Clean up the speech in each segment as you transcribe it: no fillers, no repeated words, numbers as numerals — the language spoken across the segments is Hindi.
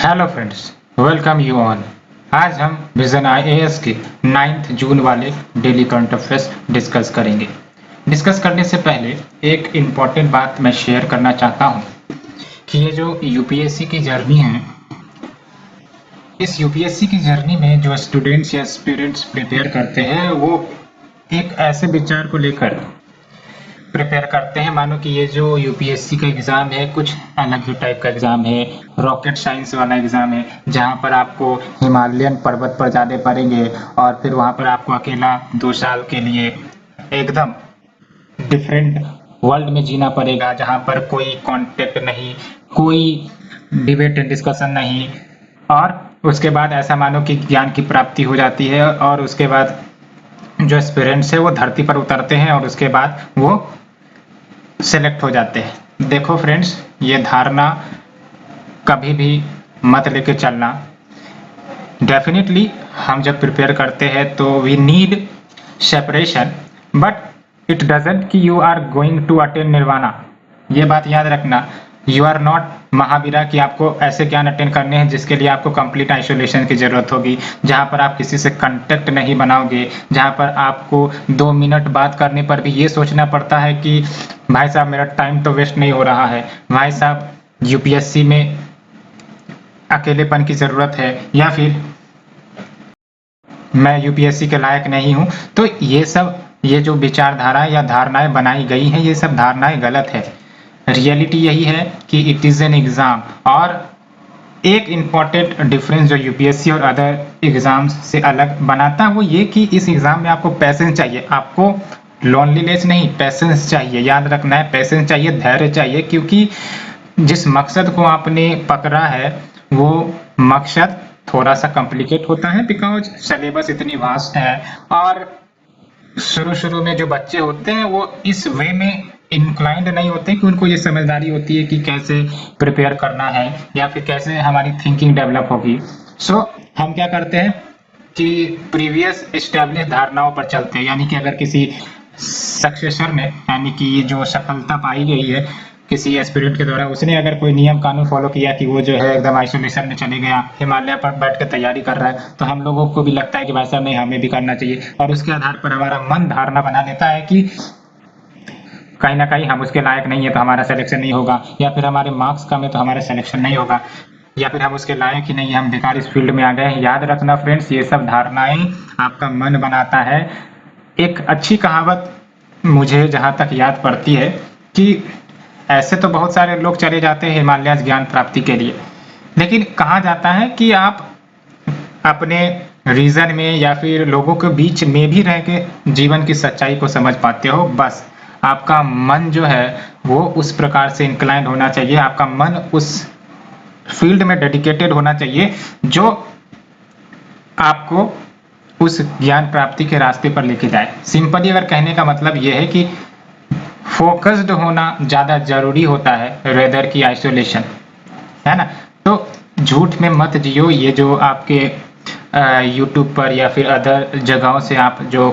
Hello friends, welcome you on. आज हम विजन आईएएस के 9 जून वाले डेली करंट अफेयर्स डिस्कस करेंगे। डिस्कस करने से पहले एक इम्पॉर्टेंट बात मैं शेयर करना चाहता हूँ कि ये जो यूपीएससी की जर्नी है, इस यूपीएससी की जर्नी में जो स्टूडेंट्स या एस्पिरेंट्स प्रिपेयर करते हैं वो एक ऐसे विचार को लेकर प्रिपेयर करते हैं मानो कि ये जो यूपीएससी का एग्ज़ाम है कुछ अलग ही टाइप का एग्ज़ाम है, रॉकेट साइंस वाला एग्ज़ाम है, जहाँ पर आपको हिमालयन पर्वत पर जाने पड़ेंगे और फिर वहाँ पर आपको अकेला 2 साल के लिए एकदम डिफरेंट वर्ल्ड में जीना पड़ेगा, जहाँ पर कोई कांटेक्ट नहीं, कोई डिबेट एंड डिस्कशन नहीं, और उसके बाद ऐसा मानो कि ज्ञान की प्राप्ति हो जाती है और उसके बाद जो एस्पिरेंट्स है वो धरती पर उतरते हैं और उसके बाद वो सेलेक्ट हो जाते हैं। देखो फ्रेंड्स, ये धारणा कभी भी मत लेके चलना। डेफिनेटली हम जब प्रिपेयर करते हैं तो we need separation, but it doesn't कि you are going to attain nirvana. ये बात याद रखना, यू आर नॉट महावीरा कि आपको ऐसे ज्ञान अटेंड करने हैं जिसके लिए आपको कंप्लीट आइसोलेशन की जरूरत होगी, जहां पर आप किसी से कांटेक्ट नहीं बनाओगे, जहां पर आपको 2 मिनट बात करने पर भी ये सोचना पड़ता है कि भाई साहब मेरा टाइम तो वेस्ट नहीं हो रहा है, भाई साहब यूपीएससी में अकेलेपन की जरूरत है, या फिर मैं यूपीएससी के लायक नहीं हूं। तो ये जो विचारधारा या धारणाएं बनाई गई हैं, ये सब धारणाएं गलत है। रियलिटी यही है कि इट इज एन एग्जाम। और एक इम्पॉर्टेंट डिफरेंस जो यूपीएससी और अदर एग्जाम्स से अलग बनाता है वो ये कि इस एग्जाम में आपको पैसेंस चाहिए, आपको लोनलीनेस नहीं, पैसेंस चाहिए। याद रखना है, पैसेंस चाहिए, धैर्य चाहिए, क्योंकि जिस मकसद को आपने पकड़ा है वो मकसद थोड़ा सा कॉम्प्लिकेट होता है, बिकॉज सिलेबस इतनी वास्ट है और शुरू में जो बच्चे होते हैं वो इस वे में इंक्लाइंड नहीं होते कि उनको ये समझदारी होती है कि कैसे प्रिपेयर करना है या फिर कैसे हमारी थिंकिंग डेवलप होगी। सो हम क्या करते हैं कि प्रीवियस एस्टैब्लिश धारणाओं पर चलते हैं, यानी कि अगर किसी सक्सेसर ने, यानी कि ये जो सफलता पाई गई है किसी एस्पिरेंट के द्वारा, उसने अगर कोई नियम कानून फॉलो किया कि वो जो है एकदम आइसोलेशन में चले गया, हिमालय पर बैठ के तैयारी कर रहा है, तो हम लोगों को भी लगता है कि भाई साहब नहीं, हमें भी करना चाहिए। और उसके आधार पर हमारा मन धारणा बना लेता है कि कहीं ना कहीं हम उसके लायक नहीं है तो हमारा सिलेक्शन नहीं होगा, या फिर हमारे मार्क्स कम है तो हमारा सिलेक्शन नहीं होगा, या फिर हम उसके लायक ही नहीं है, हम बेकार इस फील्ड में आ गए हैं। याद रखना फ्रेंड्स, ये सब धारणाएं आपका मन बनाता है। एक अच्छी कहावत मुझे जहां तक याद पड़ती है कि ऐसे तो बहुत सारे लोग चले जाते हैं हिमालय ज्ञान प्राप्ति के लिए, लेकिन कहा जाता है कि आप अपने रीजन में या फिर लोगों के बीच में भी रह के जीवन की सच्चाई को समझ पाते हो। बस आपका मन जो है वो उस प्रकार से इंक्लाइंड होना चाहिए, आपका मन उस फील्ड में डेडिकेटेड होना चाहिए जो आपको उस ज्ञान प्राप्ति के रास्ते पर लेके जाए। सिंपली अगर कहने का मतलब यह है कि फोकस्ड होना ज्यादा जरूरी होता है रेदर की आइसोलेशन, है ना। तो झूठ में मत जियो। ये जो आपके यूट्यूब पर या फिर अदर जगहों से आप जो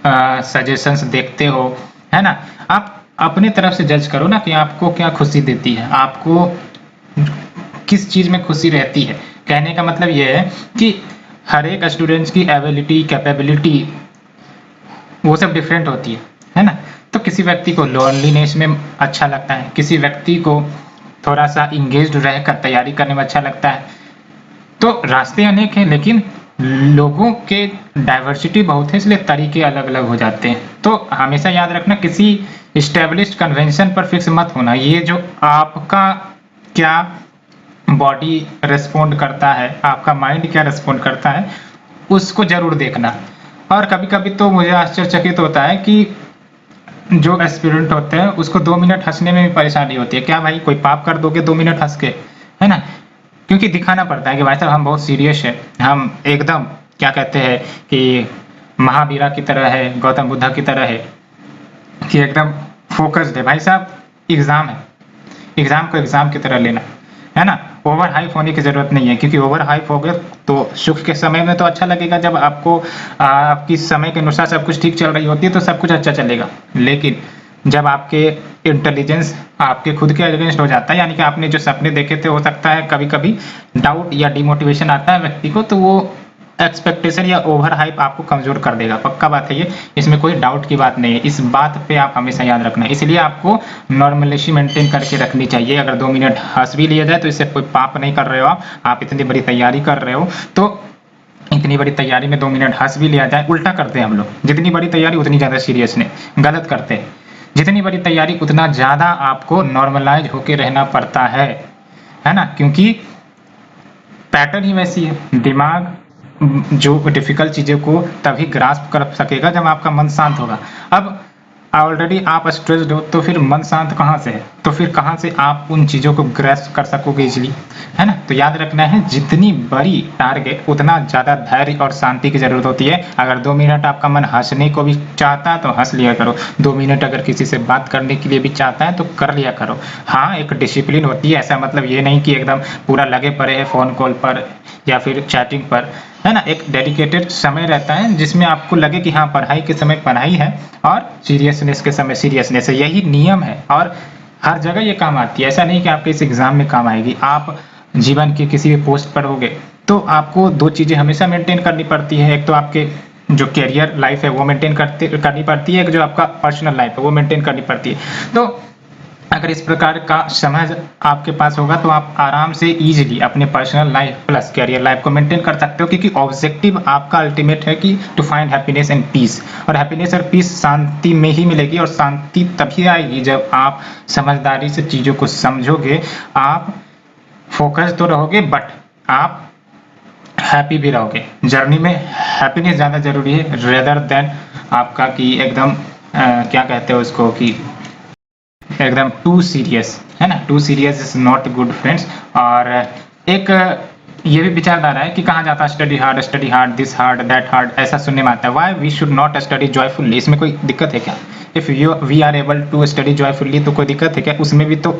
सजेशंस देखते हो, है ना, आप अपने तरफ से जज करो ना कि आपको क्या खुशी देती है, आपको किस चीज में खुशी रहती है। कहने का मतलब यह है कि हर एक स्टूडेंट्स की एबिलिटी, कैपेबिलिटी वो सब डिफरेंट होती है ना। तो किसी व्यक्ति को लोनलीनेस में अच्छा लगता है, किसी व्यक्ति को थोड़ा सा इंगेज्ड रहकर तैयारी करने में अच्छा लगता है। तो रास्ते अनेक हैं, लेकिन लोगों के डाइवर्सिटी बहुत है, इसलिए तरीके अलग अलग हो जाते हैं। तो हमेशा याद रखना, किसी इस्टेब्लिश्ड कन्वेंशन पर फिक्स मत होना। ये जो आपका क्या बॉडी रिस्पोंड करता है, आपका माइंड क्या रिस्पोंड करता है, उसको जरूर देखना। और कभी कभी तो मुझे आश्चर्यचकित होता है कि जो एस्पिरेंट होते हैं उसको 2 मिनट हंसने में भी परेशानी होती है। क्या भाई कोई पाप कर दोगे 2 मिनट हंस के, है ना। क्योंकि दिखाना पड़ता है कि भाई साहब हम बहुत सीरियस है, हम एकदम क्या कहते हैं कि महावीरा की तरह है, गौतम बुद्धा की तरह है, कि एकदम फोकस्ड है। भाई साहब एग्जाम है, एग्जाम को एग्जाम की तरह लेना, है ना। ओवर हाइप होने की जरूरत नहीं है, क्योंकि ओवर हाइप हो गए तो सुख के समय में तो अच्छा लगेगा, जब आपको आपकी समय के अनुसार सब कुछ ठीक चल रही होती है तो सब कुछ अच्छा चलेगा। लेकिन जब आपके इंटेलिजेंस आपके खुद के अगेंस्ट हो जाता है, यानी कि आपने जो सपने देखे थे, हो सकता है कभी कभी डाउट या डिमोटिवेशन आता है व्यक्ति को, तो वो एक्सपेक्टेशन या ओवर हाइप आपको कमजोर कर देगा, पक्का बात है ये, इसमें कोई डाउट की बात नहीं है। इस बात पे आप हमेशा याद रखना है। इसलिए आपको नॉर्मलिटी मेंटेन करके रखनी चाहिए। अगर 2 मिनट हंस भी लिया जाए तो इससे कोई पाप नहीं कर रहे हो आप इतनी बड़ी तैयारी कर रहे हो, तो इतनी बड़ी तैयारी में 2 मिनट हंस भी लिया जाए। उल्टा करते हैं हम लोग, जितनी बड़ी तैयारी उतनी ज्यादा सीरियसनेस, गलत करते हैं। जितनी बड़ी तैयारी उतना ज्यादा आपको नॉर्मलाइज होके रहना पड़ता है ना, क्योंकि पैटर्न ही वैसी है। दिमाग जो डिफिकल्ट चीज़ों को तभी ग्रास्प कर सकेगा जब आपका मन शांत होगा। अब ऑलरेडी आप स्ट्रेस्ड हो तो फिर मन शांत कहाँ से है, तो फिर कहाँ से आप उन चीज़ों को ग्रास्प कर सकोगे इजीली, है ना। तो याद रखना है, जितनी बड़ी टारगेट उतना ज़्यादा धैर्य और शांति की ज़रूरत होती है। अगर 2 मिनट आपका मन हंसने को भी चाहता है तो हंस लिया करो, 2 मिनट अगर किसी से बात करने के लिए भी चाहता है तो कर लिया करो। हाँ, एक डिसिप्लिन होती है, ऐसा मतलब ये नहीं कि एकदम पूरा लगे पड़े हैं फ़ोन कॉल पर या फिर चैटिंग पर, है ना। एक डेडिकेटेड समय रहता है जिसमें आपको लगे कि हाँ, पढ़ाई के समय पढ़ाई है और सीरियसनेस के समय सीरियसनेस है। यही नियम है और हर जगह ये काम आती है। ऐसा नहीं कि आपके इस एग्जाम में काम आएगी। आप जीवन के किसी भी पोस्ट पर होगे तो आपको 2 चीज़ें हमेशा मेंटेन करनी पड़ती है। एक तो आपके जो करियर लाइफ है वो मेंटेन करनी पड़ती है, एक जो आपका पर्सनल लाइफ है वो मेंटेन करनी पड़ती है। तो अगर इस प्रकार का समझ आपके पास होगा तो आप आराम से इजीली अपने personal life plus career life को मेंटेन कर सकते हो, क्योंकि ऑब्जेक्टिव आपका अल्टीमेट है कि to find happiness and peace. और हैप्पीनेस और पीस शांति में ही मिलेगी, और शांति तभी आएगी जब आप समझदारी से चीज़ों को समझोगे। आप फोकस तो रहोगे बट आप हैप्पी भी रहोगे। जर्नी में हैप्पीनेस ज़्यादा जरूरी है रेदर देन आपका कि एकदम क्या कहते हो उसको कि एकदम टू सीरियस, है ना। Too serious is not good friends. और एक ये भी विचारधारा है कि कहा जाता है study hard this hard that hard, ऐसा सुनने में आता है। Why we should not study joyfully, इसमें कोई दिक्कत है क्या? If you we are able to study joyfully तो कोई दिक्कत है क्या? उसमें भी तो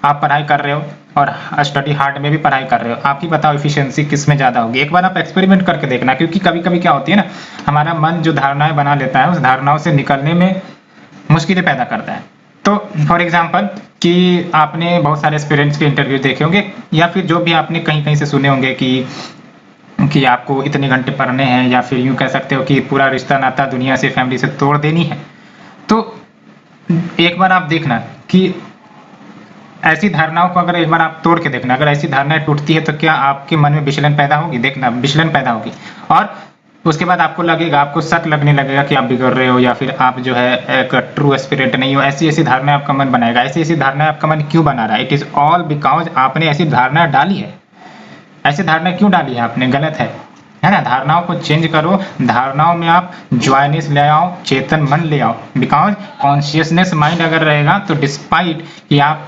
आप पढ़ाई कर रहे हो और स्टडी हार्ड में भी पढ़ाई कर रहे हो। आप ही बताओ एफिशिएंसी किस में ज़्यादा होगी? एक बार आप एक्सपेरिमेंट करके देखना, क्योंकि कभी कभी क्या होती है ना, हमारा मन जो धारणाएं बना लेता है उस धारणाओं से निकलने में मुश्किलें पैदा करता है। तो फॉर एग्जांपल कि आपने बहुत सारे एस्पिरेंट्स के इंटरव्यू देखे होंगे या फिर जो भी आपने कहीं कहीं से सुने होंगे कि आपको इतने घंटे पढ़ने हैं, या फिर यूँ कह सकते हो कि पूरा रिश्ता नाता दुनिया से फैमिली से तोड़ देनी है। तो एक बार आप देखना कि ऐसी धारणाओं को अगर एक बार आप तोड़ के देखना, अगर ऐसी धारणाएं टूटती है तो क्या आपके मन में विचलन पैदा होगी? देखना, विचलन पैदा होगी और उसके बाद आपको लगेगा, आपको शक लगने लगेगा कि आप बिगड़ रहे हो या फिर आप जो है एक ट्रू एस्पिरेंट नहीं हो। ऐसी ऐसी धारणा आपका मन बनाएगा। ऐसी ऐसी धारणा आपका मन क्यों बना रहा है? इट इज ऑल बिकॉज आपने ऐसी धारणा डाली है। ऐसी धारणा क्यों डाली है आपने? गलत है ना। धारणाओं को चेंज करो, धारणाओं में आप जॉयनेस ले आओ, चेतन मन ले आओ। बिकॉज कॉन्शियसनेस माइंड अगर रहेगा तो डिस्पाइट कि आप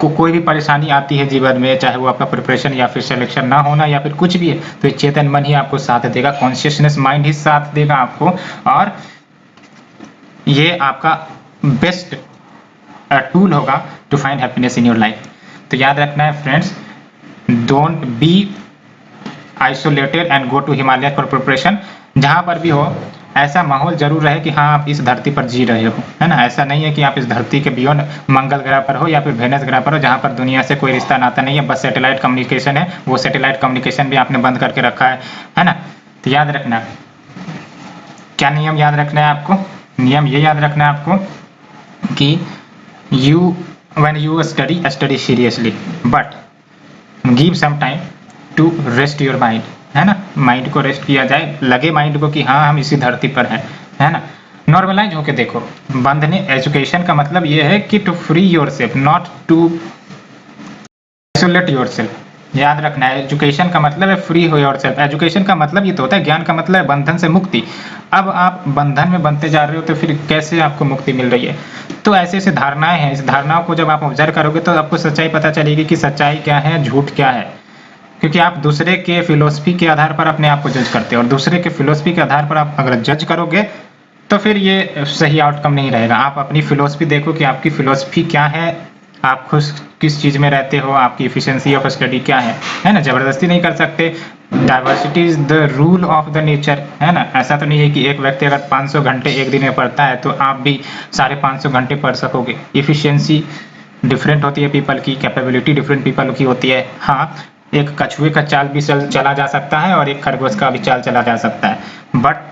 को कोई भी परेशानी आती है जीवन में, चाहे वो आपका प्रिपरेशन या फिर सिलेक्शन ना होना या फिर कुछ भी है, तो चेतन मन ही आपको साथ देगा, कॉन्शियसनेस माइंड ही साथ देगा आपको। और ये आपका बेस्ट टूल होगा to find happiness in your life. तो याद रखना है friends, don't be isolated and go to Himalaya for preparation. जहाँ पर भी हो ऐसा माहौल जरूर रहे कि हाँ आप इस धरती पर जी रहे हो, है ना। ऐसा नहीं है कि आप इस धरती के बियॉन्ड मंगल ग्रह पर हो या फिर वेनस ग्रह पर हो, जहाँ पर दुनिया से कोई रिश्ता नाता नहीं है, बस सैटेलाइट कम्युनिकेशन है। वो सैटेलाइट कम्युनिकेशन भी आपने बंद करके रखा है ना। तो याद रखना, क्या नियम याद रखना है आपको? नियम ये याद रखना है आपको कि when you study seriously but give some time to rest your mind, है ना। माइंड को रेस्ट किया जाए, लगे माइंड को कि हाँ हम इसी धरती पर हैं, है ना। नॉर्मलाइज होके देखो। बंधने एजुकेशन का मतलब ये है कि to free yourself, not to isolate yourself. याद रखना है, एजुकेशन का मतलब है फ्री हो योरसेल्फ। एजुकेशन का मतलब ये तो होता है, ज्ञान का मतलब है बंधन से मुक्ति। अब आप बंधन में बनते जा रहे हो तो फिर कैसे आपको मुक्ति मिल रही है? तो ऐसे ऐसे धारणाएं हैं, इस धारणाओं को जब आप ऑब्जर्व करोगे तो आपको सच्चाई पता चलेगी कि सच्चाई क्या है, झूठ क्या है। क्योंकि आप दूसरे के फिलोसफी के आधार पर अपने आप को जज करते हो, और दूसरे के फिलोसफी के आधार पर आप अगर जज करोगे तो फिर ये सही आउटकम नहीं रहेगा। आप अपनी फिलोसफी देखो कि आपकी फिलोसफी क्या है, आप खुश किस चीज़ में रहते हो, आपकी इफिशियंसी ऑफ स्टडी क्या है ना। ज़बरदस्ती नहीं कर सकते। Diversity is the rule of the nature, है ना। ऐसा तो नहीं है कि एक व्यक्ति अगर 500 घंटे एक दिन में पढ़ता है तो आप भी साढ़े 500 घंटे पढ़ सकोगे। इफिशियंसी डिफरेंट होती है पीपल की, कैपेबिलिटी डिफरेंट पीपल की होती है। हाँ, एक कछुए का चाल भी चला जा सकता है और एक खरगोश का भी चाल चला जा सकता है, बट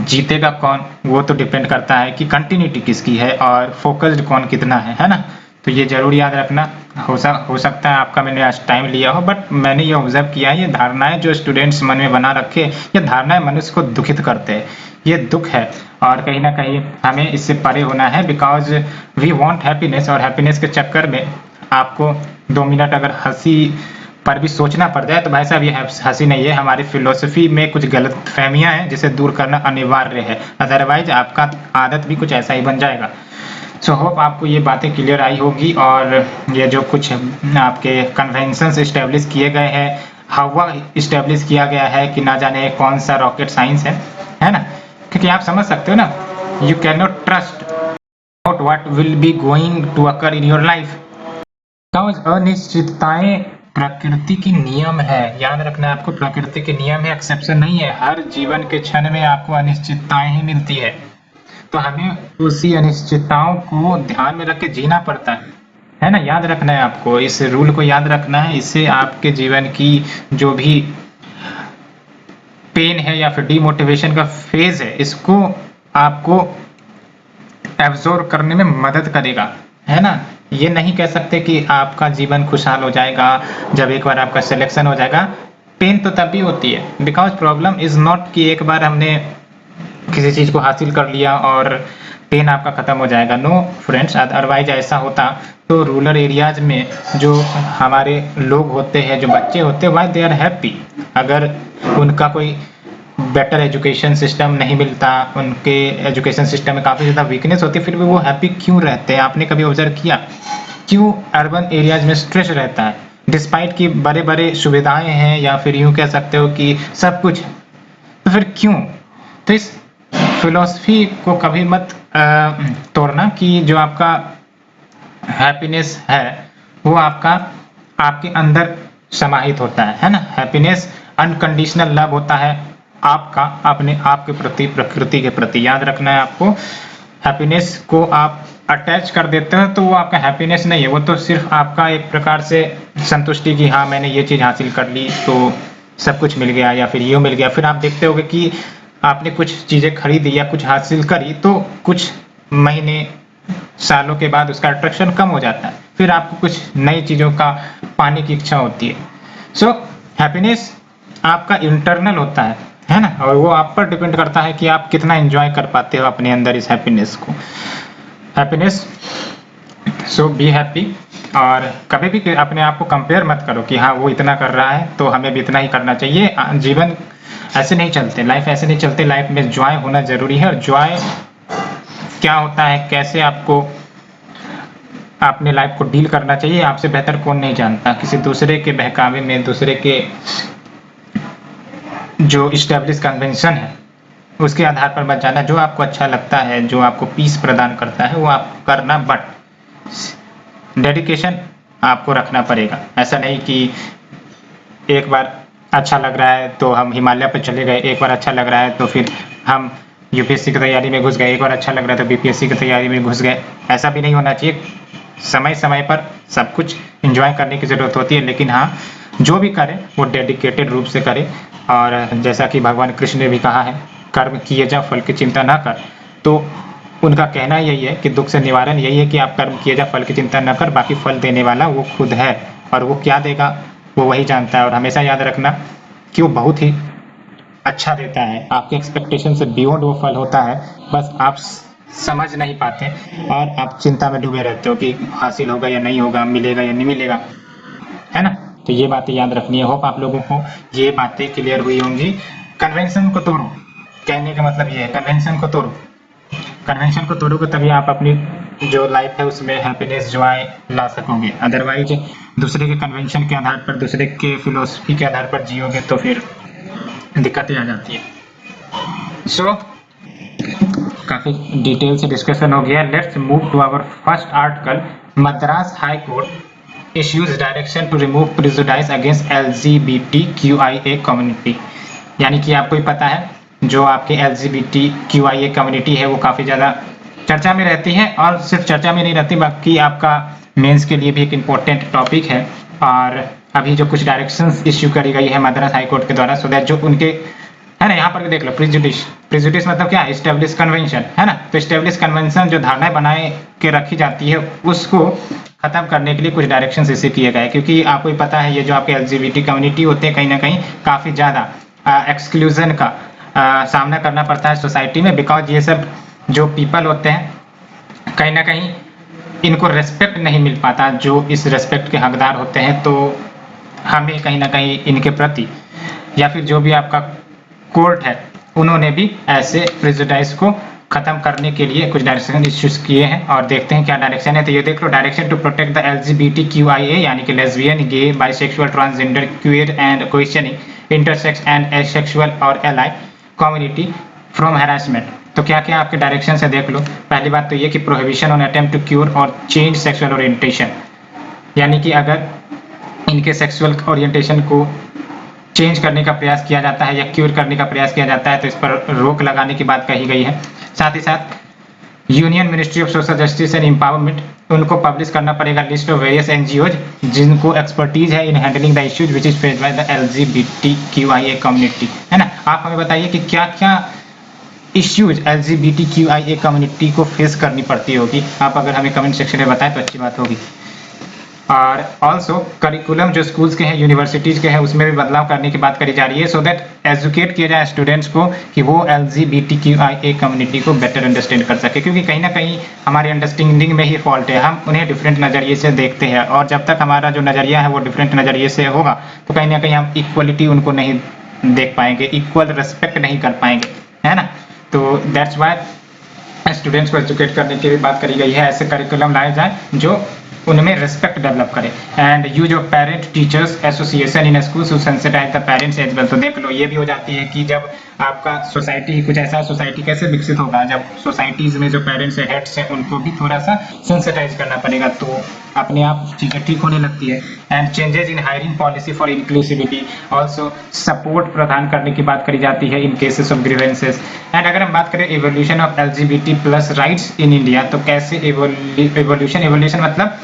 जीतेगा कौन वो तो डिपेंड करता है कि कंटिन्यूटी किसकी है और फोकस्ड कौन कितना है ना। तो ये जरूर याद रखना। हो सकता है आपका मैंने आज टाइम लिया हो, बट मैंने ये ऑब्जर्व किया है, ये धारणाएं जो स्टूडेंट्स मन में बना रखे, ये धारणाएं मनुष्य को दुखित करते हैं। ये दुख है और कहीं ना कहीं हमें इससे परे होना है, बिकॉज वी वांट हैप्पीनेस, और हैप्पीनेस के चक्कर में आपको 2 मिनट अगर हंसी पर भी सोचना पड़ जाए तो भाई साहब ये हंसी नहीं है, हमारी फिलोसफी में कुछ गलत फहमियाँ हैं जिसे दूर करना अनिवार्य है, अदरवाइज आपका आदत भी कुछ ऐसा ही बन जाएगा। सो होप आपको ये बातें क्लियर आई होगी, और ये जो कुछ आपके कन्वेंशंस इस्टेब्लिश किए गए हैं, हवा इस्टेब्लिश किया गया है कि ना जाने कौन सा रॉकेट साइंस है ना, क्योंकि आप समझ सकते हो ना, you can not trust about what will be going to occur in your life. अनिश्चितताएं प्रकृति की नियम है, याद रखना है आपको, प्रकृति के नियम है, एक्सेप्शन नहीं है। हर जीवन के क्षण में आपको अनिश्चितताएं ही मिलती है, तो हमें उसी अनिश्चितताओं को ध्यान में रख के जीना पड़ता है ना। याद रखना है आपको, इस रूल को याद रखना है, इससे आपके जीवन की जो भी पेन है या फिर डिमोटिवेशन का फेज है, इसको आपको एब्जॉर्ब करने में मदद करेगा, है ना। ये नहीं कह सकते कि आपका जीवन खुशहाल हो जाएगा जब एक बार आपका सिलेक्शन हो जाएगा। पेन तो तब भी होती है, बिकॉज प्रॉब्लम इज नॉट कि एक बार हमने किसी चीज को हासिल कर लिया और पेन आपका खत्म हो जाएगा। नो फ्रेंड्स, अदरवाइज ऐसा होता तो रूरल एरियाज में जो हमारे लोग होते हैं, जो बच्चे होते हैं, वाई दे आर हैप्पी। अगर उनका कोई बेटर एजुकेशन सिस्टम नहीं मिलता, उनके एजुकेशन सिस्टम में काफ़ी ज़्यादा वीकनेस होती है, फिर भी वो हैप्पी क्यों रहते हैं? आपने कभी ऑब्जर्व किया क्यों अर्बन एरियाज में स्ट्रेस रहता है, डिस्पाइट कि बड़े बड़े सुविधाएं हैं या फिर यूं कह सकते हो कि सब कुछ है, तो फिर क्यों? तो इस फिलॉसफी को कभी मत तोड़ना कि जो आपका हैप्पीनेस है वो आपके अंदर समाहित होता है ना। हैप्पीनेस अनकंडीशनल लव होता है आपका अपने आप के प्रति, प्रकृति के प्रति। याद रखना है आपको, हैप्पीनेस को आप अटैच कर देते हो तो वो आपका हैप्पीनेस नहीं है, वो तो सिर्फ आपका एक प्रकार से संतुष्टि की हाँ मैंने ये चीज़ हासिल कर ली तो सब कुछ मिल गया या फिर ये मिल गया। फिर आप देखते होगे कि आपने कुछ चीज़ें खरीदी या कुछ हासिल करी तो कुछ महीने सालों के बाद उसका अट्रैक्शन कम हो जाता है, फिर आपको कुछ नई चीज़ों का पाने की इच्छा होती है। सो हैप्पीनेस आपका इंटरनल होता है ना, और वो आप पर डिपेंड करता है कि आप कितना एंजॉय कर पाते हो अपने अंदर इस हैप्पीनेस को। हैप्पीनेस, सो बी हैप्पी, और कभी भी अपने आप को कंपेयर मत करो कि हाँ वो इतना कर रहा है तो हमें भी इतना ही करना चाहिए। जीवन ऐसे नहीं चलते, लाइफ ऐसे नहीं चलते, लाइफ में जॉय होना जरूरी है। और जॉय क्या होता है, कैसे आपको अपने लाइफ को डील करना चाहिए, आपसे बेहतर कौन नहीं जानता। किसी दूसरे के बहकावे में, दूसरे के जो इस्टेब्लिश कन्वेंशन है उसके आधार पर मत जाना। जो आपको अच्छा लगता है, जो आपको पीस प्रदान करता है वो आप करना, बट डेडिकेशन आपको रखना पड़ेगा। ऐसा नहीं कि एक बार अच्छा लग रहा है तो हम हिमालय पर चले गए, एक बार अच्छा लग रहा है तो फिर हम यूपीएससी की तैयारी में घुस गए, एक बार अच्छा लग रहा है तो बीपीएससी की तैयारी में घुस गए। ऐसा भी नहीं होना चाहिए। समय समय पर सब कुछ एंजॉय करने की ज़रूरत होती है, लेकिन हाँ जो भी करें वो डेडिकेटेड रूप से करें। और जैसा कि भगवान कृष्ण ने भी कहा है, कर्म किए जा फल की चिंता ना कर, तो उनका कहना यही है कि दुख से निवारण यही है कि आप कर्म किए जा फल की चिंता न कर, बाकी फल देने वाला वो खुद है, और वो क्या देगा वो वही जानता है। और हमेशा याद रखना कि वो बहुत ही अच्छा देता है, आपके एक्सपेक्टेशन से बियॉन्ड वो फल होता है, बस आप समझ नहीं पाते और आप चिंता में डूबे रहते हो कि हासिल होगा या नहीं होगा, मिलेगा या नहीं मिलेगा, है ना। तो ये बातें याद रखनी है। होप आप लोगों को ये बातें क्लियर हुई होंगी। कन्वेंशन को तोड़ो, कहने का मतलब ये है, कन्वेंशन को तोड़ो। कन्वेंशन को तोड़ोगे तभी आप अपनी जो लाइफ है उसमें हैप्पीनेस, जॉय ला सकोगे। अदरवाइज दूसरे के कन्वेंशन के आधार पर, दूसरे के फिलोसफी के आधार पर जियोगे तो फिर दिक्कतें आ जाती है। सो काफ़ी डिटेल से डिस्कशन हो गया। Let's move to our first article, Madras high court issues direction to remove prejudice against LGBTQIA community. यानी कि आपको ही पता है जो आपके LGBTQIA कम्युनिटी है वो काफ़ी ज़्यादा चर्चा में रहती है, और सिर्फ चर्चा में नहीं रहती बाकी आपका मेंस के लिए भी एक इम्पोर्टेंट टॉपिक है। और अभी जो कुछ डायरेक्शंस इश्यू करी गई है मद्रास हाई कोर्ट के द्वारा, सो दैट जो उनके है ना, यहाँ पर भी देख लो, प्रिजुडिस मतलब क्या है, एस्टेब्लिश कन्वेंशन है ना। तो एस्टेब्लिश कन्वेंशन जो धारणाएं बनाए के रखी जाती है उसको खत्म करने के लिए कुछ डायरेक्शंस इसे किए गए, क्योंकि आपको ही पता है ये जो आपके LGBT कम्युनिटी होते हैं कहीं ना कहीं काफ़ी ज़्यादा एक्सक्लूजन का सामना करना पड़ता है सोसाइटी में, बिकॉज ये सब जो पीपल होते हैं कहीं ना कहीं इनको रेस्पेक्ट नहीं मिल पाता जो इस रेस्पेक्ट के हकदार होते हैं। तो हमें कहीं ना कहीं इनके प्रति या फिर जो भी आपका कोर्ट है उन्होंने भी ऐसे प्रेजुडाइज को खत्म करने के लिए कुछ डायरेक्शन इश्यूज किए हैं, और देखते हैं क्या डायरेक्शन है। तो ये देख लो, direction to protect the LGBTQIA यानी कि lesbian, gay, bisexual, transgender, queer and questioning, intersex and asexual और एलाई कम्युनिटी फ्रॉम हैरेसमेंट। तो क्या क्या आपके डायरेक्शन है देख लो। पहली बात तो ये कि prohibition on attempt to cure और चेंज सेक्सुअल ओरिएंटेशन, यानी कि अगर इनके सेक्सुअल ओरिएंटेशन को चेंज करने का प्रयास किया जाता है या क्यूर करने का प्रयास किया जाता है तो इस पर रोक लगाने की बात कही गई है। साथ ही साथ union ministry of social justice and empowerment उनको पब्लिश करना पड़ेगा लिस्ट ऑफ वेरियस NGOs जिनको एक्सपर्टीज है in handling the issues which is faced by the LGBTQIA community, है ना। आप हमें बताइए कि क्या क्या इश्यूज LGBTQIA कम्युनिटी को फेस करनी पड़ती होगी। आप अगर हमें कमेंट सेक्शन में बताएं तो अच्छी बात होगी। और ऑल्सो करिकुलम जो स्कूल्स के हैं, यूनिवर्सिटीज़ के हैं, उसमें भी बदलाव करने की बात करी जा रही है, सो दैट एजुकेट किया जाए स्टूडेंट्स को कि वो LGBTQIA कम्युनिटी को बेटर अंडरस्टैंड कर सके, क्योंकि कहीं ना कहीं हमारी अंडरस्टैंडिंग में ही फॉल्ट है। हम उन्हें डिफरेंट नज़रिए से देखते हैं, और जब तक हमारा जो नज़रिया है वो डिफरेंट नज़रिए से होगा तो कहीं ना कहीं हम इक्वलिटी उनको नहीं देख पाएंगे, इक्वल रिस्पेक्ट नहीं कर पाएंगे, है ना। तो दैट्स वाई स्टूडेंट्स को एजुकेट करने की भी बात करी गई है, ऐसे करिकुलम लाए जाए जो उनमें रिस्पेक्ट डेवलप करे। And use of parent teachers association in schools to sensitise the parents as well. तो देख लो, ये भी हो जाती है कि जब आपका सोसाइटी कुछ ऐसा, सोसाइटी कैसे विकसित होगा जब सोसाइटीज में जो पेरेंट्स है, हेड्स हैं, उनको भी थोड़ा सा सेंसिटाइज करना पड़ेगा, तो अपने आप चीज़ें ठीक होने लगती है। And changes in hiring policy for inclusivity, also support प्रदान करने की बात करी जाती है इन केसेस ऑफ ग्रीवेंसेस। एंड अगर हम बात करें evolution of LGBT+ rights in India, तो कैसे एवोल्यूशन मतलब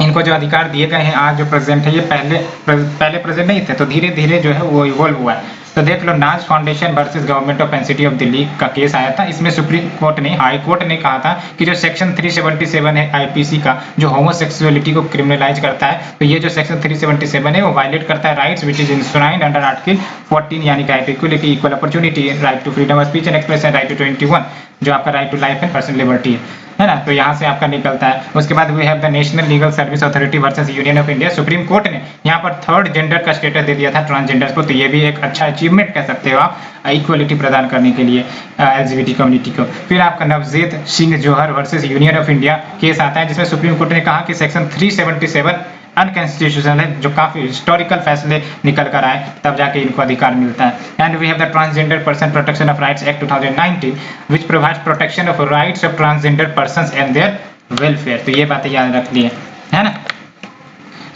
इनको जो अधिकार दिए गए हैं आज जो प्रेजेंट है, ये पहले प्रेजेंट नहीं थे, तो धीरे धीरे जो है वो इवॉल्व हुआ है। तो देख लो, नाज foundation versus government of NCT of Delhi का केस आया था। इसमें सुप्रीम कोर्ट ने, हाई कोर्ट ने कहा था कि जो सेक्शन 377 है IPC का, जो होमोसेक्सुअलिटी को क्रिमिनलाइज करता है, तो ये जो सेक्शन 377 है वो वायलेट करता है rights which is enshrined under article 14, यानी कि right to equality, equal opportunity, right to freedom of speech and expression, right to 21 जो आपका right to life and personal liberty है ना। तो यहाँ से आपका निकलता है। उसके बाद we have the national legal service authority versus union of India. Supreme court ने यहाँ पर थर्ड जेंडर का स्टेटस दे दिया था ट्रांसजेंडर्स को, तो ये भी एक अच्छा अचीवमेंट कह सकते हो आप इक्वलिटी प्रदान करने के लिए LGBT कम्युनिटी को। फिर आपका Navjeet Singh Johar versus union of India case आता है, जिसमें सुप्रीम कोर्ट ने कहा कि सेक्शन 377 अनकॉन्स्टिट्यूशनल है, जो काफी हिस्टोरिकल फैसले निकल कर आए, तब जाके इनको अधिकार मिलता है। And we have the transgender person protection of rights act 2019 which provides protection of rights of transgender persons and their welfare. तो ये बातें याद रख ली है ना।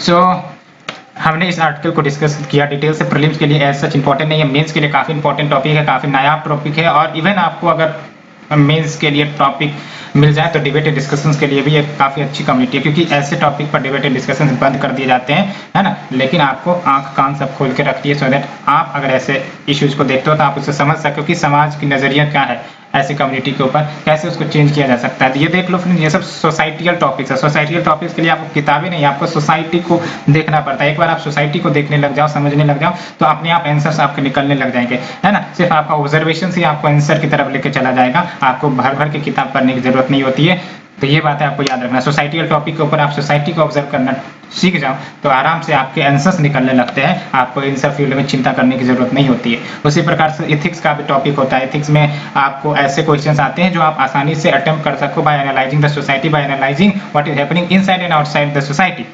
सो हमने इस आर्टिकल को डिस्कस किया डिटेल से। प्रीलिम्स के लिए एज सच इंपॉर्टेंट नहीं है, मेंस के लिए काफी इंपॉर्टेंट टॉपिक है, काफी नायाब टॉपिक है, और इवन आपको अगर मेंस के लिए टॉपिक मिल जाए तो डिबेटेड डिस्कशंस के लिए भी एक काफ़ी अच्छी कम्युनिटी है, क्योंकि ऐसे टॉपिक पर डिबेटेड डिस्कशंस बंद कर दिए जाते हैं, है ना। लेकिन आपको आंख कान सब खोल के रखती है, सो दैट आप अगर ऐसे इश्यूज को देखते हो तो आप उसे समझ सको कि समाज की नज़रिया क्या है ऐसी कम्युनिटी के ऊपर, कैसे उसको चेंज किया जा सकता है। तो ये देख लो फ्रेंड, ये सब सोसाइटियल टॉपिक्स है। सोसाइटियल टॉपिक्स के लिए आपको किताबें नहीं, आपको सोसाइटी को देखना पड़ता है। एक बार आप सोसाइटी को देखने लग जाओ, समझने लग जाओ, तो अपने आप आंसर्स आपके निकलने लग जाएंगे, है ना। सिर्फ आपका ऑब्जर्वेशन से आपको आंसर की तरफ लेके चला जाएगा, आपको भर भर के किताब पढ़ने की जरूरत नहीं होती है। तो ये बात है आपको याद रखना। सोसाइटियल टॉपिक के ऊपर आप सोसाइटी को ऑब्जर्व करना सीख जाओ तो आराम से आपके आंसर्स निकलने लगते हैं, आपको इन सब फील्ड में चिंता करने की जरूरत नहीं होती है। उसी प्रकार से इथिक्स का भी टॉपिक होता है। इथिक्स में आपको ऐसे क्वेश्चंस आते हैं जो आप आसानी से अटेम्प्ट कर सको by analysing the society, by analysing what is happening inside and outside the society.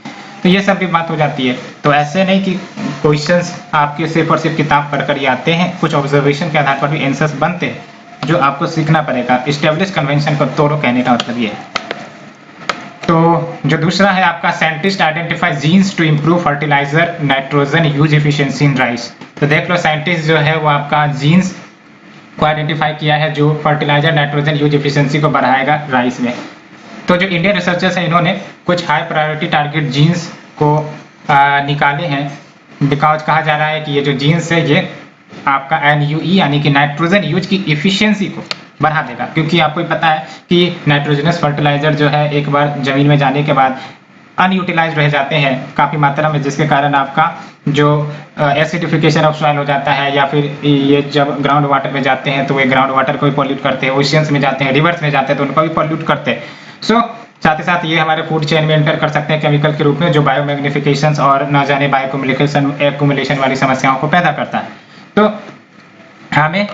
तो ये सब भी बात हो जाती है। तो ऐसे नहीं कि क्वेश्चंस आपके सिर्फ और सिर्फ किताब पढ़कर ही आते हैं, कुछ ऑब्जर्वेशन के आधार पर भी आंसर्स बनते हैं जो आपको सीखना पड़ेगा। एस्टेब्लिश कन्वेंशन को तोड़ो कहने का मतलब ये है। तो जो दूसरा है आपका scientist identify genes to improve fertiliser nitrogen use efficiency in rice. तो देख लो साइंटिस्ट जो है वो आपका जीन्स को आइडेंटिफाई किया है जो फर्टिलाइजर नाइट्रोजन यूज एफिशिएंसी को बढ़ाएगा राइस में। तो जो इंडियन रिसर्चर्स है इन्होंने कुछ हाई प्रायोरिटी टारगेट जीन्स को निकाले हैं, बिकॉज कहा जा रहा है कि ये जो जीन्स है ये आपका NUE यानी कि नाइट्रोजन यूज की इफिशियंसी को बढ़ा देगा, क्योंकि आपको पता है कि नाइट्रोजनस फर्टिलाइजर जो है एक बार जमीन में जाने के बाद अनयूटिलाइज रह जाते हैं काफ़ी मात्रा में, जिसके कारण आपका जो एसिडिफिकेशन ऑफ सॉइल हो जाता है, या फिर ये जब ग्राउंड वाटर में जाते हैं तो वे ग्राउंड वाटर को भी पॉल्यूट करते हैं, ओशियंस में जाते हैं, रिवर्स में जाते हैं तो उनको भी पॉल्यूट करते हैं। सो साथ ही साथ ये हमारे फूड चेन में एंटर कर सकते हैं केमिकल के रूप में, जो बायोमैग्निफिकेशन और न जाने बायोकम्युनिकेशन एक्युमुलेशन वाली समस्याओं को पैदा करता है। तो हमें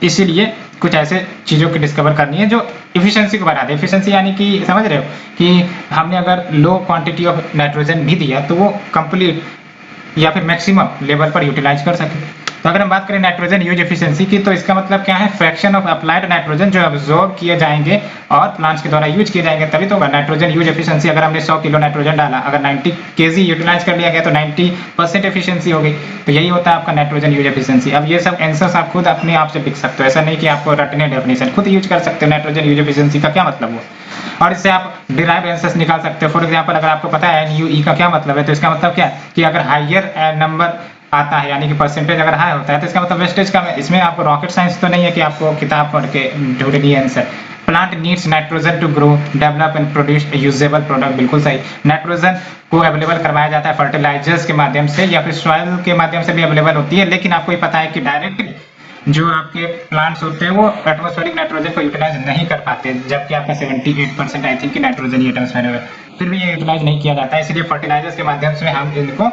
इसीलिए कुछ ऐसे चीज़ों की डिस्कवर करनी है जो इफिशिएंसी को बढ़ा दे। इफिशिएंसी यानी कि समझ रहे हो कि हमने अगर लो क्वांटिटी ऑफ नाइट्रोजन भी दिया तो वो कंप्लीट या फिर मैक्सिमम लेवल पर यूटिलाइज कर सके। तो अगर हम बात करें नाइट्रोजन यूज एफिशिएंसी की, तो इसका मतलब क्या है, फ्रैक्शन ऑफ अप्लाइड नाइट्रोजन जो एब्जॉर्ब किए जाएंगे और प्लांट्स के द्वारा यूज किए जाएंगे तभी तो होगा नाइट्रोजन यूज एफिशिएंसी। अगर हमने 100 किलो नाइट्रोजन डाला, अगर 90 kg यूटिलाइज कर लिया गया तो 90% एफिशिएंसी हो गई। तो यही होता है आपका नाइट्रोजन यूज एफिशिएंसी। अब ये सब आंसर्स आप खुद अपने आप से लिख सकते हो, ऐसा नहीं कि आपको रटने डेफिनेशन, खुद यूज कर सकते हो नाइट्रोजन यूज एफिशिएंसी का क्या मतलब हुआ, और इससे आप डिराइव आंसर्स निकाल सकते हो। फॉर एग्जाम्पल अगर आपको पता है NUE का क्या मतलब है, तो इसका मतलब क्या है कि अगर हाइयर नंबर आता है यानी कि परसेंटेज अगर हाई होता है तो इसका मतलब वेस्टेज कम है। इसमें आपको रॉकेट साइंस तो नहीं है कि आपको किताब पढ़ के ढूंढ दिए answer. Plant needs nitrogen to grow develop and produce usable product, बिल्कुल सही। नाइट्रोजन को अवेलेबल करवाया जाता है फर्टिलाइजर्स के माध्यम से या फिर सॉइल के माध्यम से भी अवेलेबल होती है, लेकिन आपको ये पता है कि डायरेक्टली जो आपके प्लांट्स होते हैं वो एटमॉस्फेरिक नाइट्रोजन को यूटिलाइज नहीं कर पाते, जबकि आपका 78% I think nitrogen he atmosphere में फिर भी ये यूटिलाइज नहीं किया जाता है। इसलिए फर्टिलाइजर्स के माध्यम से हम इनको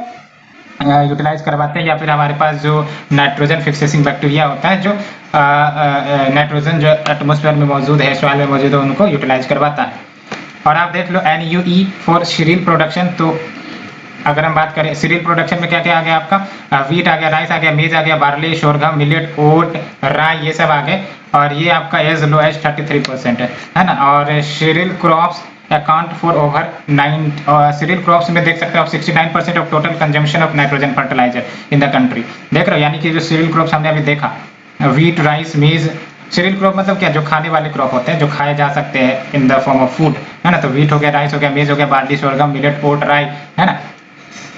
यूटिलाइज करवाते हैं, या फिर हमारे पास जो नाइट्रोजन फिक्सेसिंग बैक्टीरिया होता है जो नाइट्रोजन जो एटमॉस्फेयर में मौजूद है, सॉइल में मौजूद है, उनको यूटिलाइज करवाता है। और आप देख लो NUE फॉर सीरियल प्रोडक्शन। तो अगर हम बात करें सीरियल प्रोडक्शन में क्या क्या आ गया आपका, वीट आ गया, राइस आ गया, मेज आ गया, बार्ली, शोरगम, मिलेट, ओट, राई, ये सब आ गए, और ये आपका एज लो एज 33% है ना। और cereal crops account for over 9 cereal crops में देख सकते हो आप 69% of total consumption of nitrogen fertiliser in the country. देख रहे हो, यानी कि जो सीरियल क्रॉप्स हमने अभी देखा, वीट, राइस, मेज, सीरियल क्रॉप मतलब क्या, जो खाने वाले क्रॉप होते हैं जो खाए जा सकते हैं in the form of food, है ना। तो वीट हो गया, राइस हो गया, मेज हो गया, बार्ली, शोरगम, मिलेट, ओट, राई, है ना।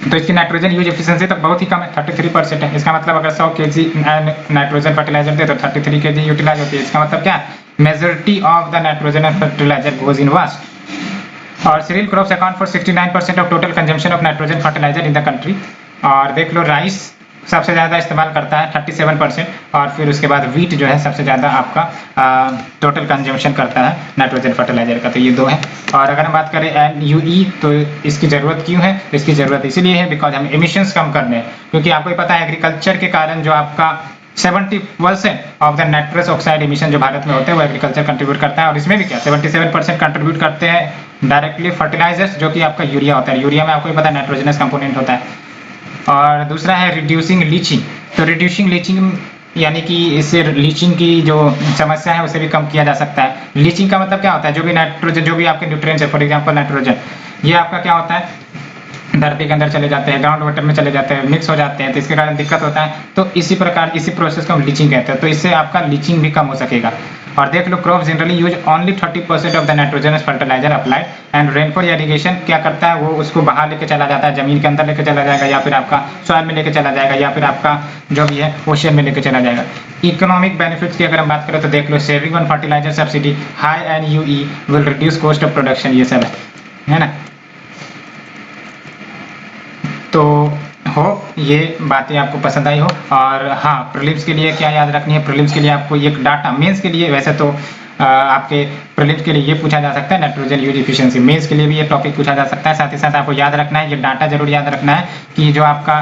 तो इसकी नाइट्रोजन यूज एफिशिएंसी तो बहुत ही कम है, 33% है। इसका मतलब अगर 100 kg नाइट्रोजन फर्टिलाइजर दे तो 33 kg यूटिलाइज होती है। इसका मतलब क्या, majority of the nitrogen fertiliser goes in waste. और cereal crops account for 69% of total consumption of nitrogen fertiliser in the country. और देख लो राइस सबसे ज़्यादा इस्तेमाल करता है 37%, और फिर उसके बाद वीट जो है सबसे ज़्यादा आपका टोटल कंजम्पशन करता है नाइट्रोजन फर्टिलाइजर का। तो ये दो है। और अगर हम बात करें NUE, तो इसकी ज़रूरत क्यों है, तो इसकी ज़रूरत इसीलिए है बिकॉज हमें एमिशंस कम करने हैं, क्योंकि आपको पता है एग्रीकल्चर के कारण जो आपका 70% of the nitrous oxide emission जो भारत में होते हैं वो एग्रीकल्चर कंट्रीब्यूट करता है। और इसमें भी क्या 77% कंट्रीब्यूट करते हैं डायरेक्टली फर्टिलाइजर्स, जो कि आपका यूरिया होता है। यूरिया में आपको पता है नाइट्रोजनस कंपोनेंट होता है। और दूसरा है रिड्यूसिंग लीचिंग। तो रिड्यूसिंग लीचिंग यानी कि इससे लीचिंग की जो समस्या है उसे भी कम किया जा सकता है। लीचिंग का मतलब क्या होता है, जो भी नाइट्रोजन, जो भी आपके न्यूट्रिएंट्स है, फॉर एग्जांपल नाइट्रोजन, ये आपका क्या होता है, धरती के अंदर चले जाते हैं, ग्राउंड वाटर में चले जाते हैं, मिक्स हो जाते हैं, तो इसके कारण दिक्कत होता है। तो इसी प्रकार इसी प्रोसेस को हम लीचिंग कहते हैं। तो इससे आपका लीचिंग भी कम हो सकेगा। और देख लो crop generally use only 30% of the nitrogenous fertiliser applied, and rainfall irrigation क्या करता है, वो उसको बाहर लेके चला जाता है, जमीन के अंदर लेके चला जाएगा, या फिर आपका सॉइल में लेके चला जाएगा, या फिर आपका जो भी है ओशन में लेके चला जाएगा। इकोनॉमिक बेनिफिट्स की अगर हम बात करें तो देख लो saving on fertiliser subsidy, high NUE will reduce cost of production, ये सब है ना। तो हो ये बातें आपको पसंद आई हो। और हाँ, प्रीलिम्स के लिए क्या याद रखनी है, प्रीलिम्स के लिए आपको एक डाटा, मेंस के लिए वैसे तो आपके प्रीलिम्स के लिए ये पूछा जा सकता है नाइट्रोजन यूज एफिशिएंसी, मेंस के लिए भी ये टॉपिक पूछा जा सकता है। साथ ही साथ आपको याद रखना है, ये डाटा जरूर याद रखना है कि जो आपका